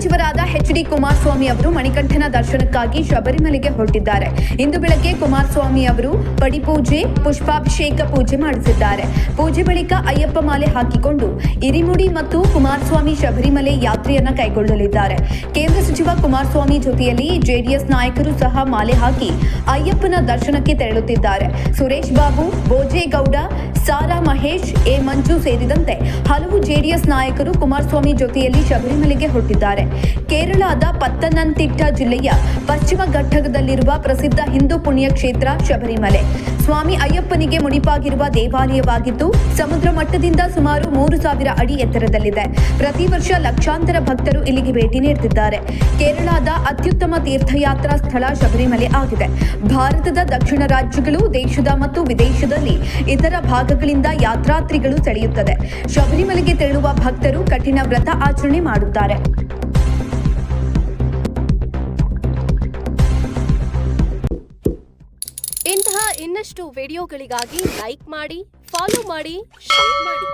ಸಚಿವರಾದ ಎಚ್.ಡಿ. ಕುಮಾರಸ್ವಾಮಿ ಅವರು ಮಣಿಕಂಠನ ದರ್ಶನಕ್ಕಾಗಿ ಶಬರಿಮಲೆಗೆ ಹೊರಟಿದ್ದಾರೆ. ಇಂದು ಬೆಳಗ್ಗೆ ಕುಮಾರಸ್ವಾಮಿ ಅವರು ಪಡಿಪೂಜೆ, ಪುಷ್ಪಾಭಿಷೇಕ ಪೂಜೆ ಮಾಡಿಸಿದ್ದಾರೆ. ಪೂಜೆ ಬಳಿಕ ಅಯ್ಯಪ್ಪ ಮಾಲೆ ಹಾಕಿಕೊಂಡು ಇರಿಮುಡಿ ಮತ್ತು ಕುಮಾರಸ್ವಾಮಿ ಶಬರಿಮಲೆ ಯಾತ್ರೆಯನ್ನ ಕೈಗೊಳ್ಳಲಿದ್ದಾರೆ. ಕೇಂದ್ರ ಸಚಿವ ಕುಮಾರಸ್ವಾಮಿ ಜೊತೆಯಲ್ಲಿ ಜೆಡಿಎಸ್ ನಾಯಕರು ಸಹ ಮಾಲೆ ಹಾಕಿ ಅಯ್ಯಪ್ಪನ ದರ್ಶನಕ್ಕೆ ತೆರಳುತ್ತಿದ್ದಾರೆ. ಸುರೇಶ್ ಬಾಬು, ಭೋಜೇಗೌಡ, ಸಾರಾ ಮಹೇಶ್, ಎ ಮಂಜು ಸೇರಿದಂತೆ ಹಲವು ಜೆಡಿಎಸ್ ನಾಯಕರು ಕುಮಾರಸ್ವಾಮಿ ಜೊತೆಯಲ್ಲಿ ಶಬರಿಮಲೆಗೆ ಹೊರಟಿದ್ದಾರೆ. ಕೇರಳದ ಪತ್ತನಂತಿಟ್ಟ ಜಿಲ್ಲೆಯ ಪಶ್ಚಿಮ ಘಟ್ಟದಲ್ಲಿರುವ ಪ್ರಸಿದ್ಧ ಹಿಂದೂ ಪುಣ್ಯಕ್ಷೇತ್ರ ಶಬರಿಮಲೆ ಸ್ವಾಮಿ ಅಯ್ಯಪ್ಪನಿಗೆ ಮುಡಿಪಾಗಿರುವ ದೇವಾಲಯವಾಗಿದ್ದು ಸಮುದ್ರ ಮಟ್ಟದಿಂದ ಸುಮಾರು 3000 ಅಡಿ ಎತ್ತರದಲ್ಲಿದೆ. ಪ್ರತಿ ವರ್ಷ ಲಕ್ಷಾಂತರ ಭಕ್ತರು ಇಲ್ಲಿಗೆ ಭೇಟಿ ನೀಡುತ್ತಿದ್ದಾರೆ. ಕೇರಳದ ಅತ್ಯುತ್ತಮ ತೀರ್ಥಯಾತ್ರಾ ಸ್ಥಳ ಶಬರಿಮಲೆ ಆಗಿದೆ. ಭಾರತದ ದಕ್ಷಿಣ ರಾಜ್ಯಗಳು, ದೇಶದ ಮತ್ತು ವಿದೇಶದಲ್ಲಿ ಇತರ ಭಾಗಗಳಿಂದ ಯಾತ್ರಾರ್ಥಿಗಳು ಸೆಳೆಯುತ್ತದೆ. ಶಬರಿಮಲೆಗೆ ತೆರಳುವ ಭಕ್ತರು ಕಠಿಣ ವ್ರತ ಆಚರಣೆ ಮಾಡುತ್ತಾರೆ. ಇಂತಹ ಇನ್ನಷ್ಟು ವಿಡಿಯೋಗಳಿಗಾಗಿ ಲೈಕ್ ಮಾಡಿ, ಫಾಲೋ ಮಾಡಿ, ಶೇರ್ ಮಾಡಿ.